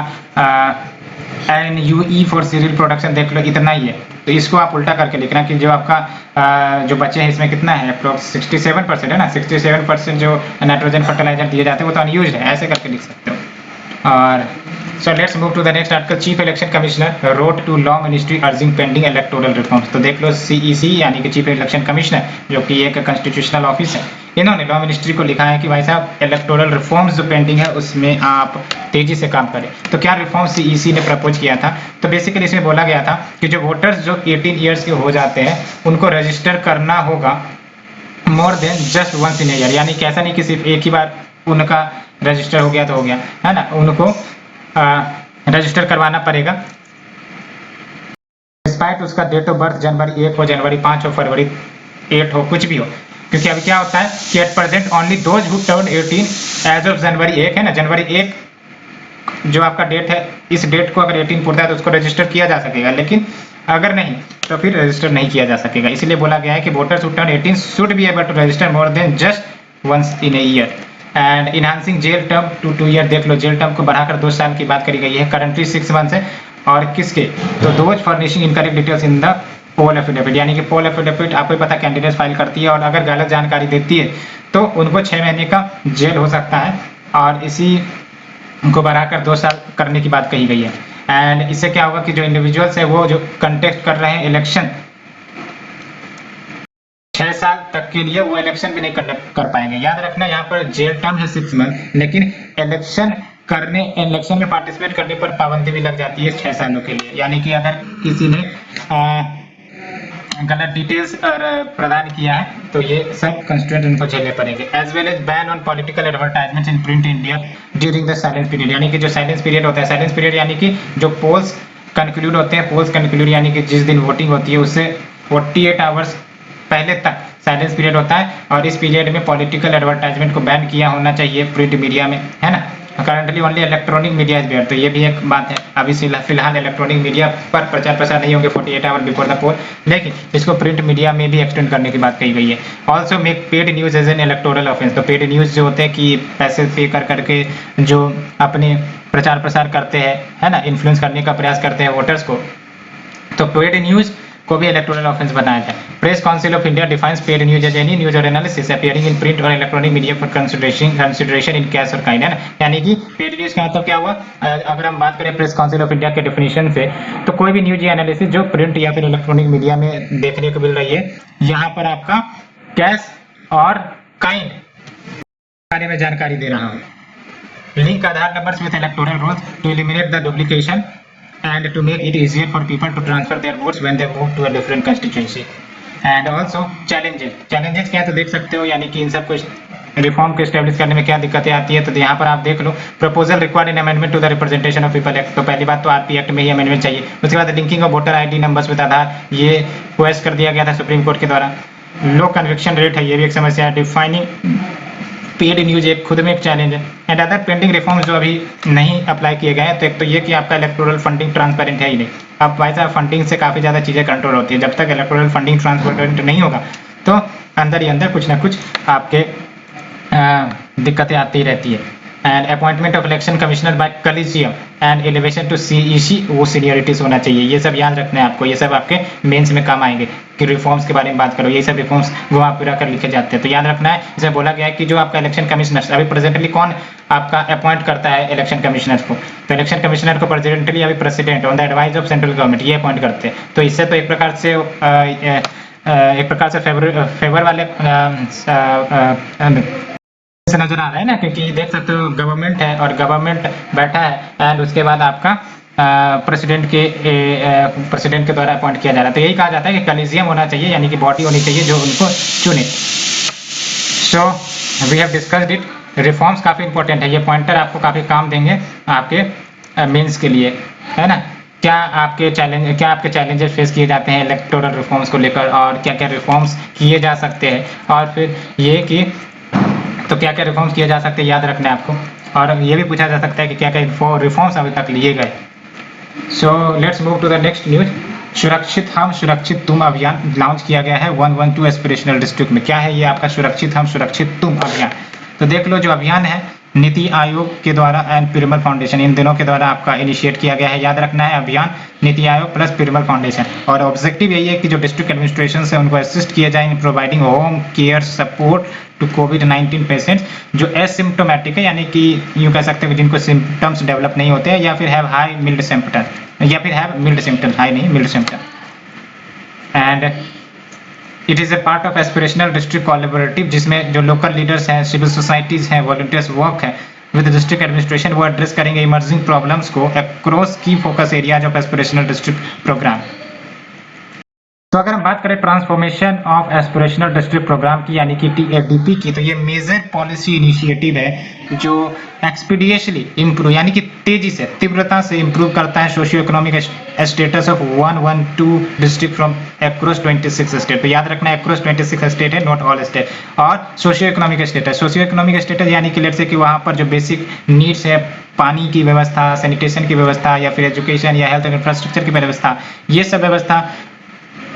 NUE फॉर सीरियल प्रोडक्शन देख लो इतना ही है। तो इसको आप उल्टा करके लिखना कि जो आपका जो बचे हैं इसमें कितना है, अप्रोक्स 67% है ना, 67% जो नाइट्रोजन फर्टिलाइजर दिए जाते हैं वो तो अनयूज्ड है, ऐसे करके लिख सकते हो। और so let's move to the next article. Chief election commissioner wrote to law ministry urging pending electoral reforms. तो देख लो CEC यानी कि चीफ इलेक्शन कमिश्नर जो कि एक कॉन्स्टिट्यूशनल ऑफिस है, इन्होंने लॉ मिनिस्ट्री को लिखा है कि भाई साहब इलेक्टोरल रिफॉर्म्स जो पेंडिंग है उसमें आप तेजी से काम करें। तो क्या रिफॉर्म CEC ने प्रपोज किया था? तो बेसिकली इसमें बोला गया था कि जो वोटर्स जो 18 ईयर्स के हो जाते हैं उनको रजिस्टर करना होगा more than just once in year, यानी कि ऐसा नहीं कि सिर्फ एक ही बार उनका रजिस्टर हो गया तो हो गया, है ना, उनको रजिस्टर करवाना पड़ेगा डिस्पाइट उसका डेट ऑफ बर्थ जनवरी 1 हो, जनवरी 5 हो, फरवरी 8 हो, कुछ भी हो। क्योंकि अभी क्या होता है कि at present only those who turn 18 age of January 1 है ना, जनवरी 1 जो आपका डेट है, इस डेट को अगर 18 पूरता है तो उसको रजिस्टर किया जा सकेगा, लेकिन अगर नहीं तो फिर रजिस्टर नहीं किया जा सकेगा। इसलिए बोला गया है कि voters who turn 18 should be able to register more than just once in a year. And enhancing jail term to 2 year, देख लो जेल टर्म को बढ़ाकर 2 साल की बात करी गई है, करंटली 6 मंथ्स है। और किसके? तो those furnishing incorrect details in the poll affidavit, यानी कि पोल एफिडेविट आपको ही पता कैंडिडेट फाइल करती है और अगर गलत जानकारी देती है तो उनको 6 महीने का जेल हो सकता है, और इसी को बढ़ाकर 2 साल करने की बात कही गई है। एंड इससे क्या होगा कि जो इंडिविजुअल्स है वो जो कंटेस्ट कर रहे हैं इलेक्शन 6 साल तक के लिए, वो इलेक्शन भी नहीं कर पाएंगे। याद रखना यहाँ पर जेल टर्म है 6 मंथ, लेकिन इलेक्शन में पार्टिसिपेट करने पर पाबंदी भी लग जाती है 6 सालों के लिए। यानी कि अगर किसी ने गलत डिटेल्स प्रदान किया है तो ये सब कंस्ट्रेंट उनको झेलने पड़ेंगे। As well as ban on political advertisement in print India during the silence period, यानी कि जो साइलेंस पीरियड होता है, साइलेंस पीरियड यानी कि जो पोल्स कंक्लूड होते हैं, पोल्स कंक्लूड यानी कि जिस दिन वोटिंग होती है उससे 48 आवर्स पहले तक साइलेंस पीरियड होता है, और इस पीरियड में पॉलिटिकल एडवर्टाइजमेंट को बैन किया होना चाहिए प्रिंट मीडिया में, है ना। Currently only electronic media is barred, तो ये भी एक बात है। अभी फिलहाल इलेक्ट्रॉनिक मीडिया पर प्रचार प्रसार नहीं होंगे 48 आवर बिफोर द पोल, लेकिन इसको प्रिंट मीडिया में भी एक्सटेंड करने की बात कही गई है। Also make paid news as an electoral offence, तो पेड न्यूज जो होते हैं कि पैसे पे कर करके जो अपने प्रचार प्रसार करते हैं, है ना, इन्फ्लुएंस करने का प्रयास करते हैं वोटर्स को, तो पेड न्यूज को भी इलेक्टोरल ऑफेंस बनाया जाए। Press council of India defines paid news as any news और एनालिसिस अपीयरिंग इन प्रिंट और electronic media for consideration in cash और काइंड, है ना। यानी कि पेड न्यूज का मतलब क्या हुआ? अगर हम बात करें प्रेस काउंसिल ऑफ इंडिया के डेफिनेशन से, तो कोई भी न्यूज या एनालिसिस जो प्रिंट या फिर इलेक्ट्रॉनिक मीडिया में देखने को मिल रही है, यहाँ पर आपका कैश और काइंड बारे में जानकारी दे रहा हूँ। Link Aadhaar numbers with electoral rolls to eliminate the duplication and to make it easier for people to transfer their votes when they move to a different constituency. And also challenges क्या है तो देख सकते हो, यानी कि इन सब कुछ रिफॉर्म को एस्टेब्लिश करने में क्या दिक्कतें आती है, तो यहाँ पर आप देख लो। Proposal required in amendment to the representation of people act, तो पहली बात तो आरपी एक्ट में ही अमेंडमेंट चाहिए। उसके बाद linking of voter ID numbers with Aadhaar, ये रिक्वेस्ट कर दिया गया था सुप्रीम कोर्ट के द्वारा। लो कन्विक्शन रेट है, ये भी एक समस्या है। डिफाइनिंग पेड न्यूज एक खुद में एक चैलेंज है। एंड अदर पेंडिंग रिफॉर्म्स जो अभी नहीं अप्लाई किए गए हैं, तो एक तो ये कि आपका इलेक्टोरल फंडिंग ट्रांसपेरेंट है ही नहीं। अब भाई साहब फंडिंग से काफ़ी ज़्यादा चीज़ें कंट्रोल होती है, जब तक इलेक्टोरल फंडिंग ट्रांसपेरेंट नहीं होगा तो अंदर ही अंदर कुछ ना कुछ आपके दिक्कतें आती रहती है। And appointment of election commissioner by collegium and elevation to CEC, वो सीनियरिटीज होना चाहिए। ये सब याद रखना है आपको, ये सब आपके मेंस में काम आएंगे कि रिफॉर्म्स के बारे में बात करो, ये सब रिफॉर्म्स घुमा फिरा कर लिखे जाते हैं, तो याद रखना है। इसमें बोला गया है कि जो आपका इलेक्शन कमिश्नर अभी प्रेजेंटली कौन आपका अपॉइंट करता है इलेक्शन कमिश्नर को, तो इलेक्शन कमिश्नर को प्रेजेंटली अभी president on the advice of central government ये अपॉइंट करते हैं। तो इससे तो एक प्रकार से फेवर वाले से नजर आ रहा है ना, क्योंकि देख सकते हो गवर्नमेंट है और गवर्नमेंट बैठा है एंड उसके बाद आपका प्रेसिडेंट के द्वारा अपॉइंट किया जा रहा है। तो यही कहा जाता है कि कॉलेजियम होना चाहिए, यानी कि बॉडी होनी चाहिए जो उनको चुने। So we have discussed it. Reforms काफ़ी इंपॉर्टेंट है, ये पॉइंटर आपको काफ़ी काम देंगे आपके मेंस के लिए, है ना। क्या आपके चैलेंजेस फेस किए जाते हैं इलेक्टोरल रिफॉर्म्स को लेकर, और क्या क्या रिफॉर्म्स किए जा सकते हैं, और फिर ये कि तो क्या क्या रिफॉर्म्स किए जा सकते हैं याद रखना है आपको। और ये भी पूछा जा सकता है कि क्या क्या रिफॉर्म्स अभी तक लिए गए। So let's move to the next news. सुरक्षित हम सुरक्षित तुम अभियान लॉन्च किया गया है 112 एस्पिरेशनल डिस्ट्रिक्ट में। क्या है ये आपका सुरक्षित हम सुरक्षित तुम अभियान? तो देख लो जो अभियान है नीति आयोग के द्वारा एंड पिरामल फाउंडेशन, इन दोनों के द्वारा आपका इनिशिएट किया गया है। याद रखना है अभियान नीति आयोग प्लस पिरामल फाउंडेशन, और ऑब्जेक्टिव यही है कि जो डिस्ट्रिक्ट एडमिनिस्ट्रेशन है उनको असिस्ट किया जाए in providing home care support to कोविड-19 पेशेंट्स जो एसिम्प्टोमेटिक है, यानी कि यूँ कह सकते हैं जिनको सिम्टम्स डेवलप नहीं होते हैं या फिर हैव हाई मिल्ड सिम्टम या फिर हैव मिल्ड सिम्टम, हाई नहीं mild symptom. And it is a part of aspirational district collaborative, जिसमें जो लोकल लीडर्स हैं, सिविल सोसाइटीज़ हैं, वॉलंटियर्स वर्क है विद डिस्ट्रिक्ट एडमिनिस्ट्रेशन, वो एड्रेस करेंगे इमर्जिंग प्रॉब्लम्स को across key focus areas of aspirational district programme. तो अगर हम बात करें transformation of aspirational district programme की यानी कि TFDP की, तो ये मेजर पॉलिसी इनिशिएटिव है जो एक्सपीडियसली इम्प्रूव यानी कि तेजी से तीव्रता से इम्प्रूव करता है socio economic status of 112 district from across 26 state. तो याद रखना है अक्रॉस 26 स्टेट है, नॉट ऑल स्टेट। और socio economic status, socio economic status यानी कि लेट्स से कि वहाँ पर जो बेसिक नीड्स है, पानी की व्यवस्था, सैनिटेशन की व्यवस्था या फिर एजुकेशन या हेल्थ इंफ्रास्ट्रक्चर की व्यवस्था, ये सब व्यवस्था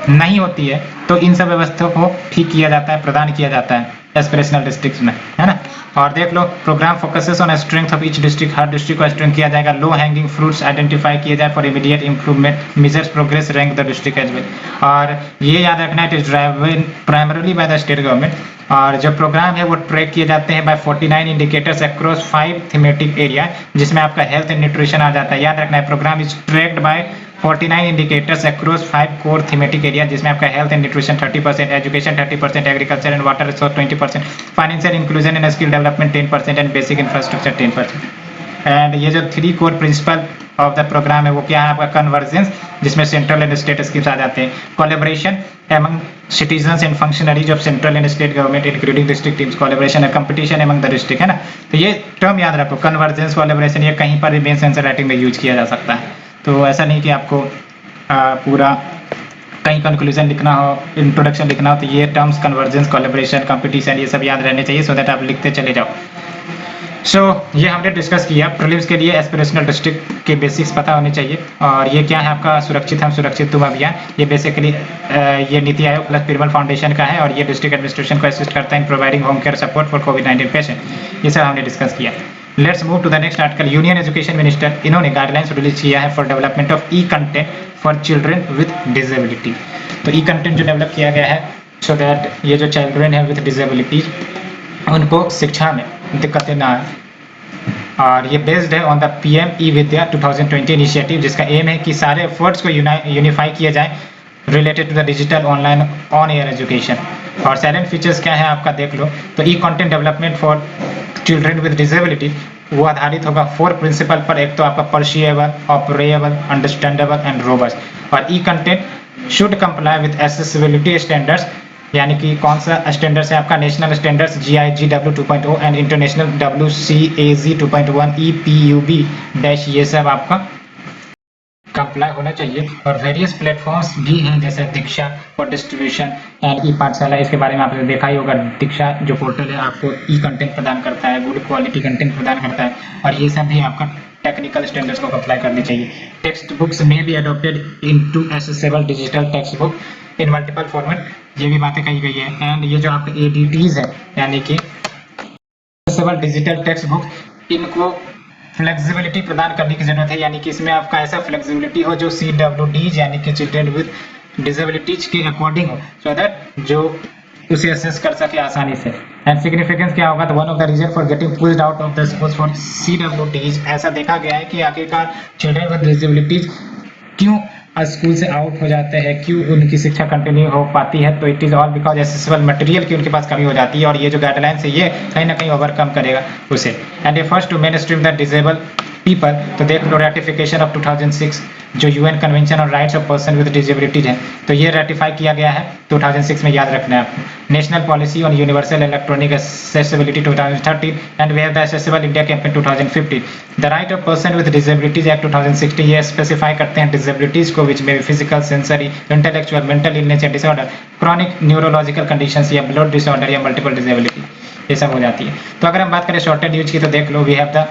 नहीं होती है, तो इन सब व्यवस्था को ठीक किया जाता है, प्रदान किया जाता है एस्पिरेशनल डिस्ट्रिक्ट्स में, है ना। और देख लो programme focuses on strength of each district, हर डिस्ट्रिक्ट को स्ट्रेंथ किया जाएगा, लो हैंगिंग फ्रूट्स आइडेंटिफाई किए जाए for immediate improvement, measures progress rank the district as well. और ये याद रखना है it is driven primarily by the state government, और जो प्रोग्राम है वो ट्रैक किए जाते हैं by 49 indicators across 5 thematic area, जिसमें आपका हेल्थ एंड न्यूट्रिशन आ जाता है। याद रखना है programme is tracked by 49 indicators across 5 core thematic area, जिसमें आपका health and nutrition 30%, education 30%, agriculture and water resource 20%, financial inclusion and skill development 10% and basic infrastructure 10%। And ये जो 3 core principle of the programme है वो क्या है आपका कन्वर्जेंस, जिसमें सेंट्रल एंड स्टेट स्कीम्स आ जाते हैं, collaboration among citizens and functionaries of central and state government including district teams, collaboration and competition among the district, है ना। तो ये टर्म याद रखो, कन्वर्जेंस, कोलैबोरेशन, ये कहीं पर भी मेंस आंसर राइटिंग में यूज किया जा सकता है। तो ऐसा नहीं कि आपको पूरा कहीं कंक्लूजन लिखना हो, इंट्रोडक्शन लिखना हो, तो ये टर्म्स कन्वर्जेंस, कोलैबोरेशन, कंपटीशन, ये सब याद रहने चाहिए, सो दैट आप लिखते चले जाओ। ये हमने डिस्कस किया प्रीलिम्स के लिए एस्पिरेशनल डिस्ट्रिक्ट के बेसिक्स पता होने चाहिए। और ये क्या है आपका सुरक्षित हम सुरक्षित तुम अभियान, ये बेसिकली ये नीति आयोग प्लस पिरामल फाउंडेशन का है, और ये डिस्ट्रिक्ट एडमिनिस्ट्रेशन को असिस्ट करता है in providing home care support for कोविड-19 पेशेंट। ये सब हमने डिस्कस किया। Let's move to the next article. Union education minister इन्होंने गाइडलाइंस रिलीज किया है for development of e content for children with disability. तो ई कंटेंट जो डेवलप किया गया है सो दैट ये जो चिल्ड्रन है विद डिजेबिलिटी उनको शिक्षा में दिक्कतें ना आए, और ये बेस्ड है on the PM eVidya 2020 initiative, जिसका एम है कि सारे एफर्ट्स को यूनिफाई किया जाए related to the digital online on air education. और साइलेंट फीचर्स क्या है आपका देख लो, तो e content development for children with disability वो आधारित होगा 4 प्रिंसिपल पर। एक तो आपका perceivable, operable, understandable and robust. और e content should comply with accessibility standards, यानी कि कौन सा स्टैंडर्ड्स है आपका, national standards GIGW 2.0 and international WCAG 2.1 EPUB- ये सब आपका कंप्लाई होना चाहिए। और वेरियस प्लेटफॉर्म्स भी हैं जैसे दीक्षा फॉर डिस्ट्रीब्यूशन एंड ई पाठशाला, इसके बारे में आपने देखा ही होगा। दीक्षा जो पोर्टल है आपको ई कंटेंट प्रदान करता है, गुड क्वालिटी कंटेंट प्रदान करता है, और ये सब भी आपका टेक्निकल स्टैंडर्ड्स को अप्लाई करनी चाहिए। टेक्स्ट बुक्स में भी adopted into accessible digital text book in multiple format, ये भी बातें कही गई है। एंड ये जो आपके ADTs है यानी कि एक्सेसिबल डिजिटल टेक्स्ट बुक, इनको फ्लेक्सिबिलिटी प्रदान करने की जरूरत है, यानी कि इसमें आपका ऐसा फ्लेक्सिबिलिटी हो जो CWDs यानी कि चिल्ड्रन विद डिसेबिलिटीज के अकॉर्डिंग हो, सो दैट जो उसे असेस कर सके आसानी से। एंड सिग्निफिकेंस क्या होगा, तो one of the reason for getting pulled out of the schools for CWDs, ऐसा देखा गया है कि आखिरकार चिल्ड्रन विद डिसेबिलिटीज क्यों स्कूल से आउट हो जाते हैं, क्यों उनकी शिक्षा कंटिन्यू हो पाती है, तो it is all because accessible material की उनके पास कमी हो जाती है, और ये जो गाइडलाइंस है ये कहीं ना कहीं ओवरकम करेगा उसे। एंड ये first to mainstream the disable people, तो देख लो रेटिफिकेशन ऑफ 2006 जो UN convention on rights of person with disabilities है, तो ये रेटिफाई किया गया है 2006 में, याद रखना है आपको। National policy on universal electronic accessibility 2013 and way have the accessible India campaign 2015। The right of person with disabilities act 2016 ये स्पेसिफाई करते हैं डिसेबिलिटीज को विच में physical, sensory, intellectual, mental illness या डिसऑर्डर, क्रॉनिक न्यूरोलॉजिकल कंडीशंस या ब्लड डिसऑर्डर या मल्टीपल डिसेबिलिटी, ये सब हो जाती है। तो अगर हम बात करें शॉर्टेड यूज की, तो देख लो we have the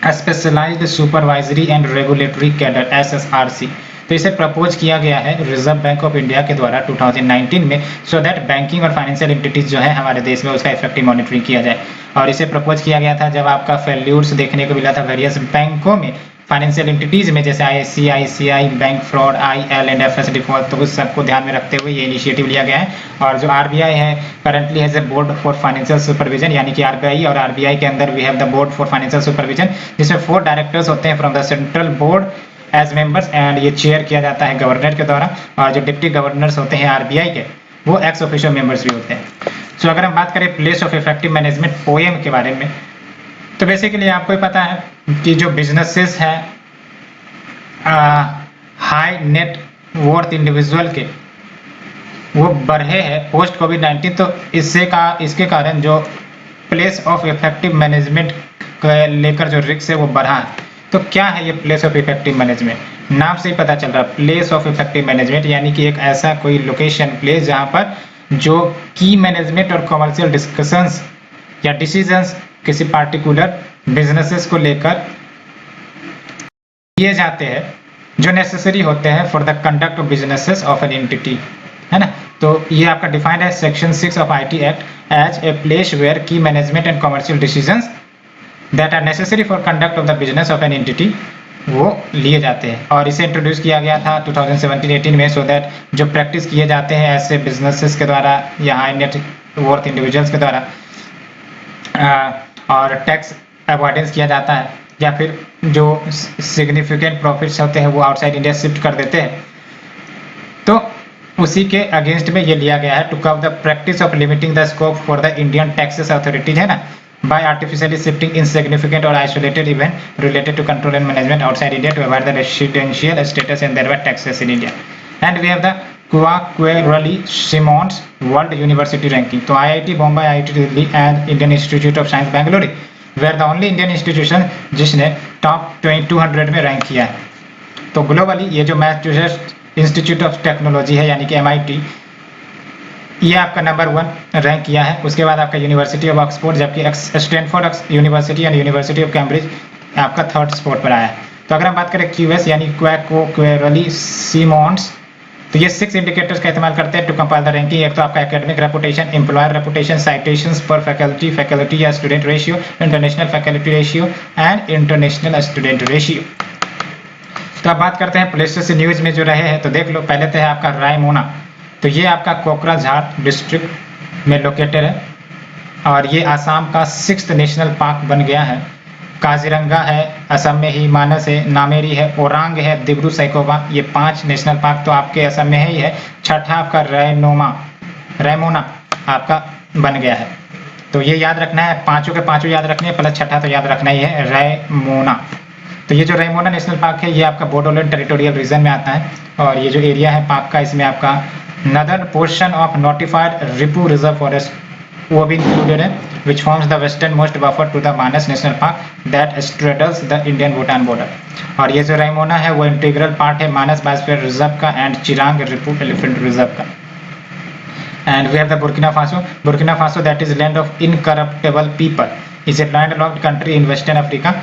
specialised supervisory and regulatory cadre SSRC। तो इसे प्रपोज किया गया है रिजर्व बैंक ऑफ इंडिया के द्वारा 2019 में, सो दैट बैंकिंग और फाइनेंशियल एंटिटीज जो है हमारे देश में उसका इफेक्टिव मॉनिटरिंग किया जाए। और इसे प्रपोज किया गया था जब आपका फेल्यूर्स देखने को मिला था वेरियस बैंकों में, फाइनेंशियल एंटिटीज में, जैसे ICICI bank fraud, IL&FS default, तो उस सबको ध्यान में रखते हुए ये इनिशिएटिव लिया गया है। और जो RBI है currently has a board for financial supervision, यानी कि RBI और RBI के अंदर we have the board for financial supervision, जिसमें 4 डायरेक्टर्स होते हैं from the central board as members, and ये चेयर किया जाता है गवर्नर के द्वारा। और जो डिप्टी गवर्नर्स होते हैं RBI के, वो एक्स ऑफिशियो मेंबर्स भी होते हैं। सो अगर हम बात करें place of effective management poem के बारे में, तो बेसिकली आपको ही पता है कि जो बिजनेसेस हैं हाई नेट वर्थ इंडिविजुअल के, वो बढ़े हैं पोस्ट कोविड-19, तो इसके कारण जो प्लेस ऑफ इफेक्टिव मैनेजमेंट लेकर जो रिस्क है वो बढ़ा है। तो क्या है ये प्लेस ऑफ इफेक्टिव मैनेजमेंट? नाम से ही पता चल रहा है, प्लेस ऑफ इफेक्टिव मैनेजमेंट यानी कि एक ऐसा कोई लोकेशन, प्लेस जहां पर जो की मैनेजमेंट और कमर्शियल डिस्कशंस या डिसीजंस किसी पार्टिकुलर बिजनेसेस को लेकर किए जाते हैं, जो नेसेसरी होते हैं for the conduct of businesses of an entity, है ना। तो ये आपका डिफाइंड है section 6 of IT act as a place where key management and commercial decisions that are necessary for conduct of the business of an entity वो लिए जाते हैं। और इसे इंट्रोड्यूस किया गया था 2017-18 में, सो दैट जो प्रैक्टिस किए जाते हैं ऐसे बिजनेसेस के द्वारा या हाई नेट वर्थ इंडिविजुअल्स के द्वारा और टैक्स अवॉइडेंस किया जाता है, या फिर जो सिग्निफिकेंट प्रॉफिट्स होते हैं वो आउटसाइड इंडिया शिफ्ट कर देते हैं, तो उसी के अगेंस्ट में ये लिया गया है टू कव the practice of limiting the scope for the Indian taxes authorities, है ना, by artificially shifting insignificant or isolated event related to control and management outside India to avoid the residential status and thereby taxes in India. And we have the Kweli-Simons World University Ranking. तो IIT Bombay, IIT Delhi and Indian Institute of Science Bangalore were the only Indian institution जिसने टॉप 200 में रैंक किया है। तो ग्लोबली ये जो मैसेच्यूसेट्स इंस्टीट्यूट ऑफ टेक्नोलॉजी है यानी कि MIT, ये आपका नंबर 1 रैंक किया है। उसके बाद आपका यूनिवर्सिटी ऑफ ऑक्सफोर्ड, जबकि Stanford university and university of Cambridge आपका 3rd स्पॉट पर आया है। तो अगर हम बात करें QS यानी क्वेली-सिमोंस, तो ये 6 इंडिकेटर्स का इस्तेमाल करते हैं टू कंपाइल द रैंकिंग। एक तो आपका academic reputation, employer reputation, citations पर फैकल्टी या student ratio, international faculty ratio and international student ratio. तो अब बात करते हैं प्लेसेस न्यूज में जो रहे हैं, तो देख लो, पहले तो है आपका रायमोना, तो ये आपका कोकराझार डिस्ट्रिक्ट में लोकेटेड है और ये आसाम का 6th नेशनल पार्क बन गया है। काजीरंगा है असम में ही, मानस है, नामेरी है, ओरांग है, दिब्रू सैखोवा, ये 5 नेशनल पार्क तो आपके असम में ही है। छठा आपका रायमोना आपका बन गया है। तो ये याद रखना है, पांचों के पांचों याद रखने हैं, प्लस छठा तो याद रखना ही है, रायमोना। तो ये जो रायमोना नेशनल पार्क है ये आपका बोडोलैंड टेरिटोरियल रीजन में आता है और ये जो एरिया है पार्क का, इसमें आपका northern portion of notified Ripu reserve forest वो भी इंक्लूडेड है, which forms the westernmost buffer to the Manas national park that straddles the Indian Bhutan border. और ये जो रायमोना है वो इंटीग्रल पार्ट है मानस बायोस्फीयर रिजर्व का and Chirang Ripu elephant reserve का। And we have the Burkina Faso that is land of incorruptible people, is a landlocked country in western Africa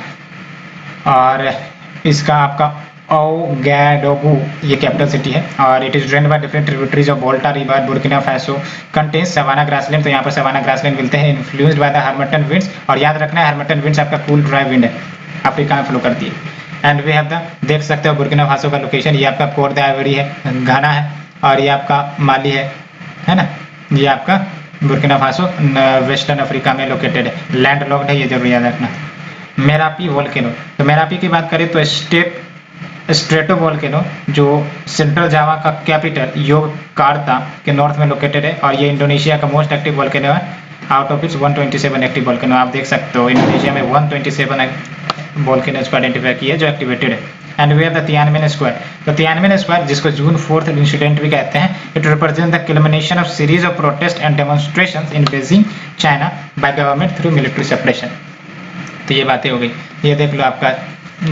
और इसका आपका ओगाडोगू ये कैपिटल सिटी है और it is drained by different tributaries of Volta river. Burkina Faso contains savanna grassland, तो यहाँ पर सवाना ग्रासलैंड मिलते हैं, influenced by the harmattan winds. और याद रखना है हर्मटन विंड्स आपका कूल ड्राई विंड है, अफ्रीका में फ्लो करती है। एंड वी हैव द, देख सकते हो बुर्किना फासो का लोकेशन, ये आपका कोट द आइवरी है, घाना है और ये आपका माली है ना। ये आपका बुर्किना फासो वेस्टर्न अफ्रीका में लोकेटेड है, लैंड लॉक्ड है, ये जरूर याद रखना। मेरापी वोल्केनो, तो मेरापी की बात करें तो स्ट्रेटो वोल्केनो जो सेंट्रल जावा का कैपिटल योगकार्ता के नॉर्थ में लोकेटेड है और ये इंडोनेशिया का मोस्ट एक्टिव वोल्केनो है। Out of its 127 active volcano, आप देख सकते हो इंडोनेशिया में 127 वोल्केनोज को आइडेंटिफाई किया जो एक्टिवेटेड है। And we have the Tiananmen square, तो तियानमेन स्क्वायर जिसको जून 4th इंसिडेंट भी कहते हैं, it represent the culmination of series of protest and demonstrations in Beijing China by government through military suppression. तो ये बातें हो गई, ये देख लो आपका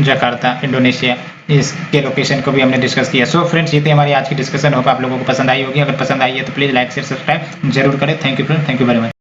जकार्ता इंडोनेशिया, इसके लोकेशन को भी हमने डिस्कस किया। सो फ्रेंड्स, ये थी हमारी आज की डिस्कशन, होप आप लोगों को पसंद आई होगी। अगर पसंद आई है तो प्लीज़ लाइक शेयर सब्सक्राइब जरूर करें। Thank you friend, thank you very much.